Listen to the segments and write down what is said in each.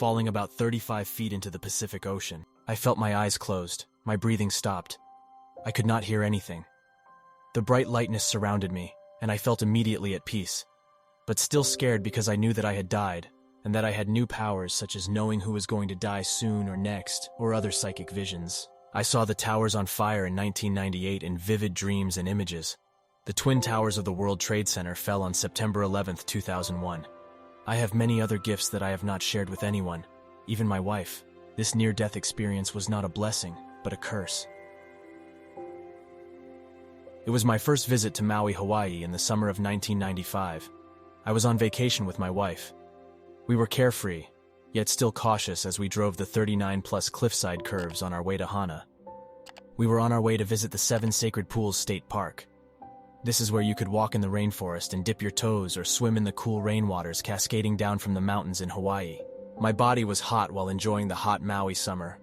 falling about 35 feet into the Pacific Ocean. I felt my eyes closed, my breathing stopped. I could not hear anything. The bright lightness surrounded me, and I felt immediately at peace, but still scared because I knew that I had died, and that I had new powers such as knowing who was going to die soon or next, or other psychic visions. I saw the towers on fire in 1998 in vivid dreams and images. The Twin Towers of the World Trade Center fell on September 11, 2001. I have many other gifts that I have not shared with anyone, even my wife. This near-death experience was not a blessing, but a curse. It was my first visit to Maui, Hawaii in the summer of 1995. I was on vacation with my wife. We were carefree, yet still cautious as we drove the 39-plus cliffside curves on our way to Hana. We were on our way to visit the Seven Sacred Pools State Park. This is where you could walk in the rainforest and dip your toes or swim in the cool rainwaters cascading down from the mountains in Hawaii. My body was hot while enjoying the hot Maui summer.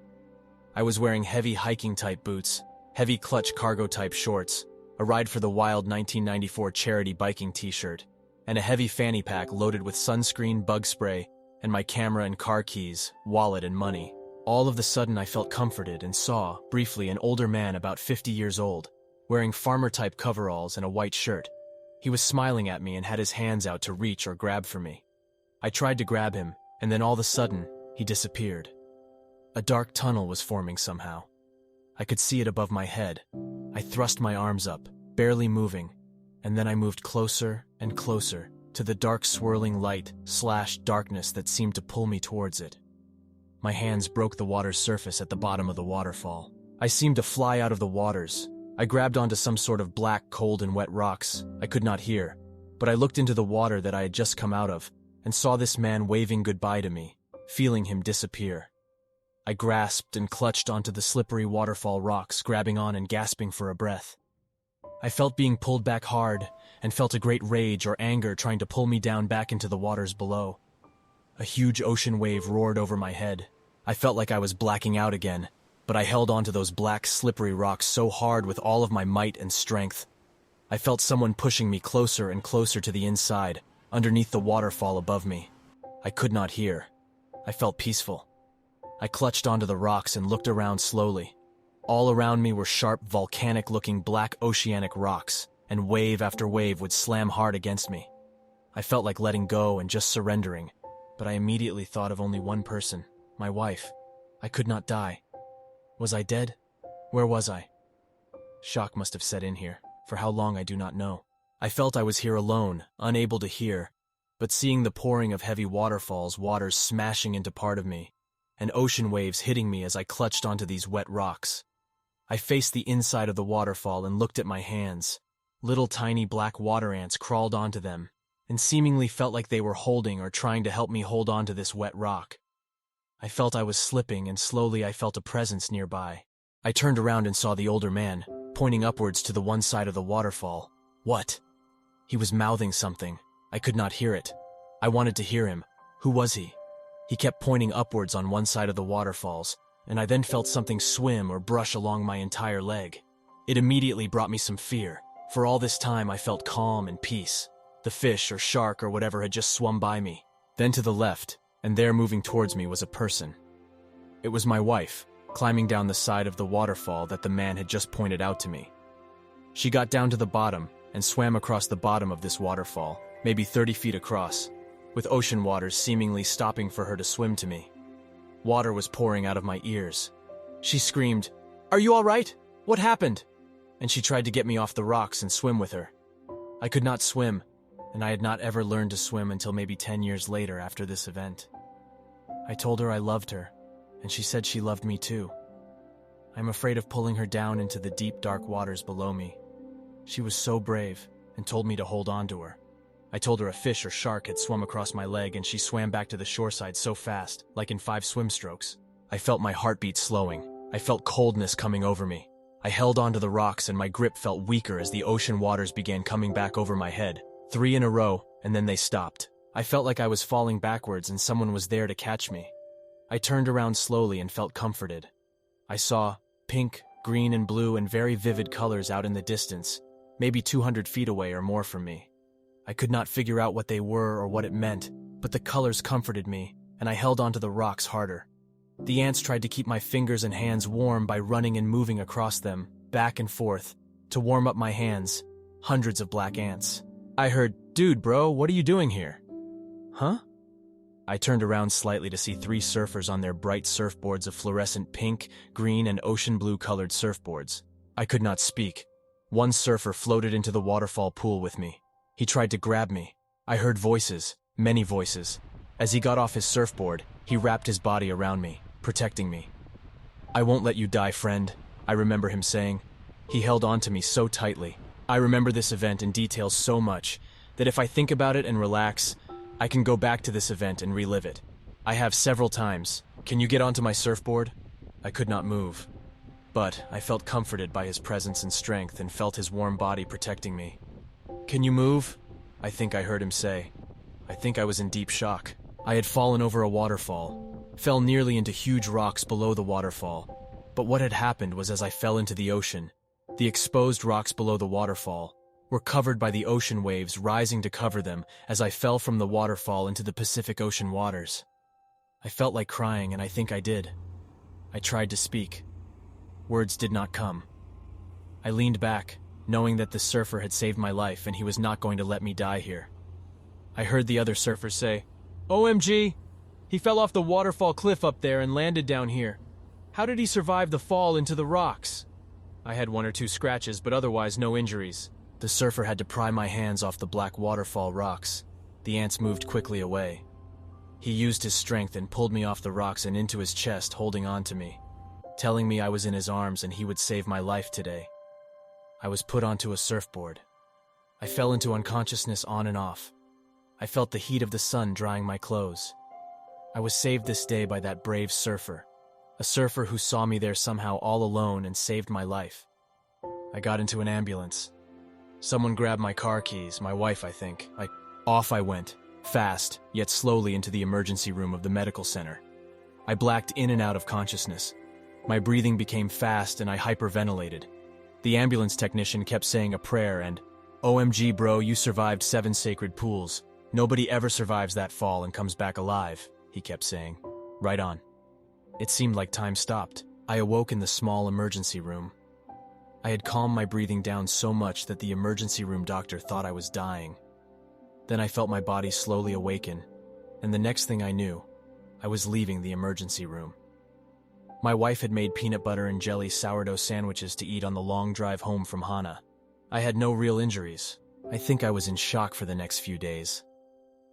I was wearing heavy hiking-type boots, heavy clutch cargo-type shorts, a Ride for the Wild 1994 charity biking t-shirt, and a heavy fanny pack loaded with sunscreen, bug spray, and my camera and car keys, wallet and money. All of a sudden I felt comforted and saw, briefly, an older man about 50 years old, wearing farmer-type coveralls and a white shirt. He was smiling at me and had his hands out to reach or grab for me. I tried to grab him, and then all of a sudden, he disappeared. A dark tunnel was forming somehow. I could see it above my head. I thrust my arms up, barely moving, and then I moved closer and closer to the dark swirling light/darkness that seemed to pull me towards it. My hands broke the water's surface at the bottom of the waterfall. I seemed to fly out of the waters. I grabbed onto some sort of black, cold, and wet rocks. I could not hear, but I looked into the water that I had just come out of and saw this man waving goodbye to me, feeling him disappear. I grasped and clutched onto the slippery waterfall rocks, grabbing on and gasping for a breath. I felt being pulled back hard and felt a great rage or anger trying to pull me down back into the waters below. A huge ocean wave roared over my head. I felt like I was blacking out again, but I held onto those black, slippery rocks so hard with all of my might and strength. I felt someone pushing me closer and closer to the inside, underneath the waterfall above me. I could not hear. I felt peaceful. I clutched onto the rocks and looked around slowly. All around me were sharp, volcanic-looking black oceanic rocks, and wave after wave would slam hard against me. I felt like letting go and just surrendering, but I immediately thought of only one person, my wife. I could not die. Was I dead? Where was I? Shock must have set in here. For how long I do not know. I felt I was here alone, unable to hear, but seeing the pouring of heavy waterfalls, waters smashing into part of me, and ocean waves hitting me as I clutched onto these wet rocks. I faced the inside of the waterfall and looked at my hands. Little tiny black water ants crawled onto them, and seemingly felt like they were holding or trying to help me hold onto this wet rock. I felt I was slipping, and slowly I felt a presence nearby. I turned around and saw the older man, pointing upwards to the one side of the waterfall. What? He was mouthing something. I could not hear it. I wanted to hear him. Who was he? He kept pointing upwards on one side of the waterfalls, and I then felt something swim or brush along my entire leg. It immediately brought me some fear. For all this time I felt calm and peace. The fish or shark or whatever had just swum by me. Then to the left, and there moving towards me was a person. It was my wife, climbing down the side of the waterfall that the man had just pointed out to me. She got down to the bottom and swam across the bottom of this waterfall, maybe 30 feet across, with ocean waters seemingly stopping for her to swim to me. Water was pouring out of my ears. She screamed, "Are you all right? What happened?" And she tried to get me off the rocks and swim with her. I could not swim, and I had not ever learned to swim until maybe 10 years later after this event. I told her I loved her, and she said she loved me too. I'm afraid of pulling her down into the deep, dark waters below me. She was so brave and told me to hold on to her. I told her a fish or shark had swum across my leg, and she swam back to the shoreside so fast, like in 5 swim strokes. I felt my heartbeat slowing. I felt coldness coming over me. I held onto the rocks, and my grip felt weaker as the ocean waters began coming back over my head. 3 in a row, and then they stopped. I felt like I was falling backwards and someone was there to catch me. I turned around slowly and felt comforted. I saw pink, green, and blue and very vivid colors out in the distance, maybe 200 feet away or more from me. I could not figure out what they were or what it meant, but the colors comforted me, and I held onto the rocks harder. The ants tried to keep my fingers and hands warm by running and moving across them, back and forth, to warm up my hands. Hundreds of black ants. I heard, "Dude, bro, what are you doing here?" Huh? I turned around slightly to see 3 surfers on their bright surfboards of fluorescent pink, green, and ocean blue colored surfboards. I could not speak. One surfer floated into the waterfall pool with me. He tried to grab me. I heard voices, many voices. As he got off his surfboard, he wrapped his body around me, protecting me. "I won't let you die, friend," I remember him saying. He held on to me so tightly. I remember this event in detail so much that if I think about it and relax, I can go back to this event and relive it. I have several times. "Can you get onto my surfboard?" I could not move, but I felt comforted by his presence and strength and felt his warm body protecting me. "Can you move?" I think I heard him say. I think I was in deep shock. I had fallen over a waterfall, fell nearly into huge rocks below the waterfall. But what had happened was as I fell into the ocean, the exposed rocks below the waterfall were covered by the ocean waves rising to cover them as I fell from the waterfall into the Pacific Ocean waters. I felt like crying, and I think I did. I tried to speak. Words did not come. I leaned back, knowing that the surfer had saved my life and he was not going to let me die here. I heard the other surfers say, "OMG! He fell off the waterfall cliff up there and landed down here. How did he survive the fall into the rocks?" I had 1 or 2 scratches, but otherwise no injuries. The surfer had to pry my hands off the black waterfall rocks. The ants moved quickly away. He used his strength and pulled me off the rocks and into his chest, holding on to me, telling me I was in his arms and he would save my life today. I was put onto a surfboard. I fell into unconsciousness on and off. I felt the heat of the sun drying my clothes. I was saved this day by that brave surfer, a surfer who saw me there somehow all alone and saved my life. I got into an ambulance. Someone grabbed my car keys, my wife, I think. Off I went, fast, yet slowly into the emergency room of the medical center. I blacked in and out of consciousness. My breathing became fast and I hyperventilated. The ambulance technician kept saying a prayer and, "OMG bro, you survived 7 sacred pools. Nobody ever survives that fall and comes back alive," he kept saying. Right on. It seemed like time stopped. I awoke in the small emergency room. I had calmed my breathing down so much that the emergency room doctor thought I was dying. Then I felt my body slowly awaken, and the next thing I knew, I was leaving the emergency room. My wife had made peanut butter and jelly sourdough sandwiches to eat on the long drive home from Hana. I had no real injuries. I think I was in shock for the next few days.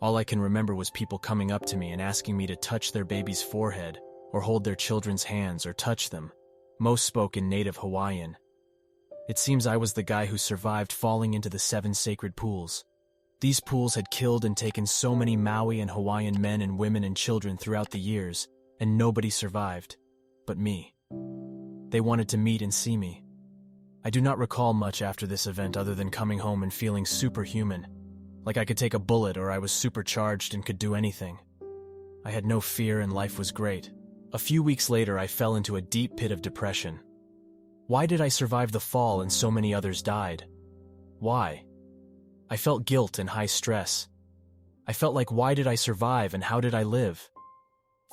All I can remember was people coming up to me and asking me to touch their baby's forehead or hold their children's hands or touch them. Most spoke in native Hawaiian. It seems I was the guy who survived falling into the 7 sacred pools. These pools had killed and taken so many Maui and Hawaiian men and women and children throughout the years, and nobody survived. But me. They wanted to meet and see me. I do not recall much after this event other than coming home and feeling superhuman, like I could take a bullet or I was supercharged and could do anything. I had no fear and life was great. A few weeks later, I fell into a deep pit of depression. Why did I survive the fall and so many others died? Why? I felt guilt and high stress. I felt like, why did I survive and how did I live?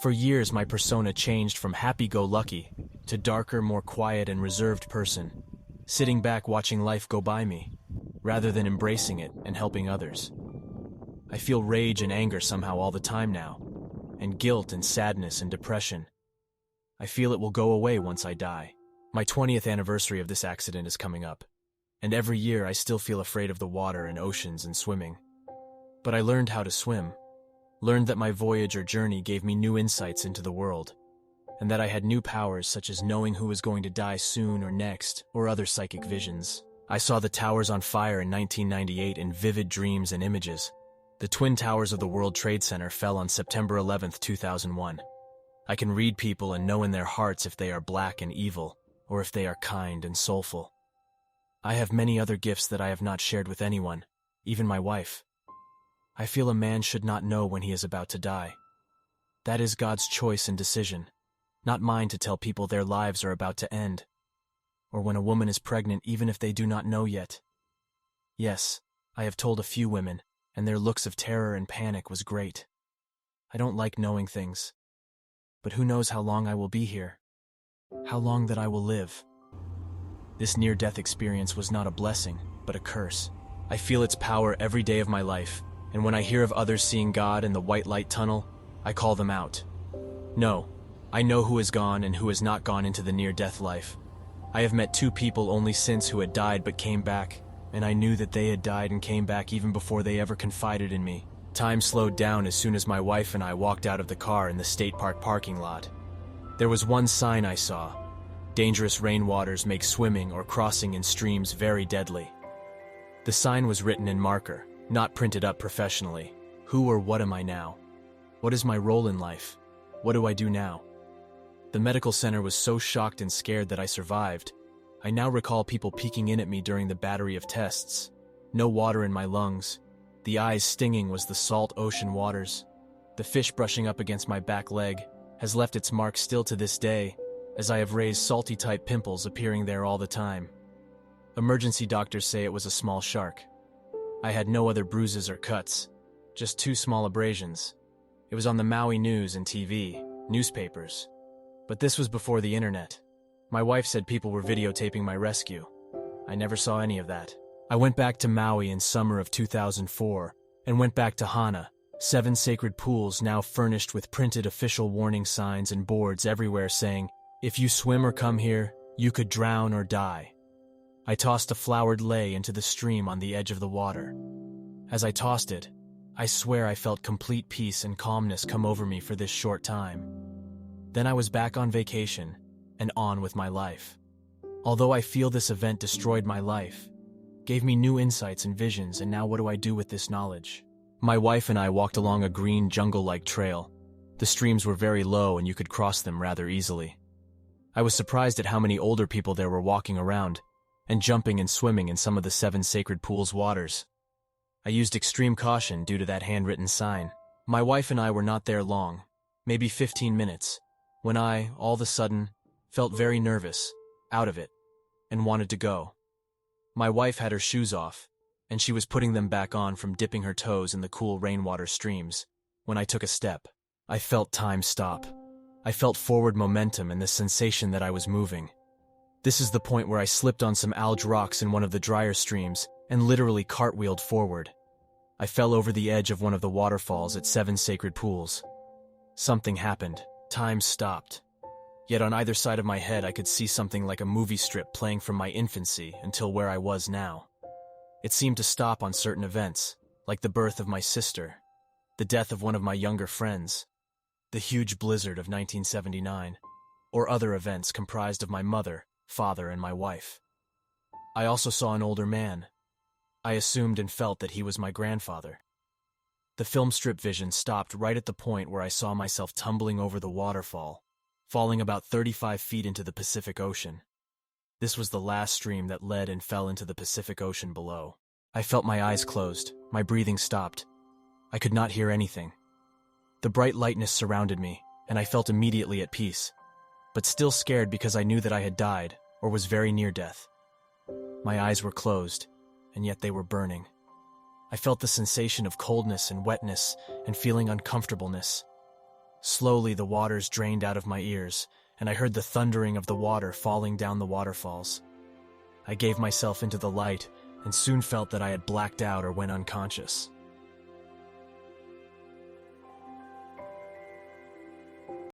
For years, my persona changed from happy-go-lucky to darker, more quiet and reserved person, sitting back watching life go by me, rather than embracing it and helping others. I feel rage and anger somehow all the time now, and guilt and sadness and depression. I feel it will go away once I die. My 20th anniversary of this accident is coming up, and every year I still feel afraid of the water and oceans and swimming. But I learned how to swim. Learned that my voyage or journey gave me new insights into the world, and that I had new powers such as knowing who was going to die soon or next, or other psychic visions. I saw the towers on fire in 1998 in vivid dreams and images. The twin towers of the World Trade Center fell on September 11, 2001. I can read people and know in their hearts if they are black and evil, or if they are kind and soulful. I have many other gifts that I have not shared with anyone, even my wife. I feel a man should not know when he is about to die. That is God's choice and decision, not mine to tell people their lives are about to end, or when a woman is pregnant even if they do not know yet. Yes, I have told a few women, and their looks of terror and panic was great. I don't like knowing things. But who knows how long I will be here? How long that I will live? This near-death experience was not a blessing, but a curse. I feel its power every day of my life, and when I hear of others seeing God in the white light tunnel, I call them out. No, I know who has gone and who has not gone into the near-death life. I have met 2 people only since who had died but came back, and I knew that they had died and came back even before they ever confided in me. Time slowed down as soon as my wife and I walked out of the car in the state park parking lot. There was one sign I saw. Dangerous rainwaters make swimming or crossing in streams very deadly. The sign was written in marker, not printed up professionally. Who or what am I now? What is my role in life? What do I do now? The medical center was so shocked and scared that I survived. I now recall people peeking in at me during the battery of tests. No water in my lungs. The eyes stinging was the salt ocean waters. The fish brushing up against my back leg has left its mark still to this day, as I have raised salty-type pimples appearing there all the time. Emergency doctors say it was a small shark. I had no other bruises or cuts, just 2 small abrasions. It was on the Maui news and TV, newspapers. But this was before the internet. My wife said people were videotaping my rescue. I never saw any of that. I went back to Maui in summer of 2004 and went back to Hana, 7 sacred pools now furnished with printed official warning signs and boards everywhere saying, if you swim or come here, you could drown or die. I tossed a flowered lei into the stream on the edge of the water. As I tossed it, I swear I felt complete peace and calmness come over me for this short time. Then I was back on vacation and on with my life. Although I feel this event destroyed my life, gave me new insights and visions, and now what do I do with this knowledge? My wife and I walked along a green jungle-like trail. The streams were very low and you could cross them rather easily. I was surprised at how many older people there were walking around and jumping and swimming in some of the 7 sacred pools' waters. I used extreme caution due to that handwritten sign. My wife and I were not there long, maybe 15 minutes, when I, all of a sudden, felt very nervous, out of it, and wanted to go. My wife had her shoes off, and she was putting them back on from dipping her toes in the cool rainwater streams. When I took a step, I felt time stop. I felt forward momentum and the sensation that I was moving. This is the point where I slipped on some algae rocks in one of the drier streams and literally cartwheeled forward. I fell over the edge of one of the waterfalls at 7 sacred pools. Something happened. Time stopped. Yet on either side of my head I could see something like a movie strip playing from my infancy until where I was now. It seemed to stop on certain events, like the birth of my sister, the death of one of my younger friends, the huge blizzard of 1979, or other events comprised of my mother, father, and my wife. I also saw an older man. I assumed and felt that he was my grandfather. The film strip vision stopped right at the point where I saw myself tumbling over the waterfall, falling about 35 feet into the Pacific Ocean. This was the last stream that led and fell into the Pacific Ocean below. I felt my eyes closed, my breathing stopped. I could not hear anything. The bright lightness surrounded me, and I felt immediately at peace, but still scared because I knew that I had died, or was very near death. My eyes were closed, and yet they were burning. I felt the sensation of coldness and wetness and feeling uncomfortableness. Slowly the waters drained out of my ears, and I heard the thundering of the water falling down the waterfalls. I gave myself into the light and soon felt that I had blacked out or went unconscious.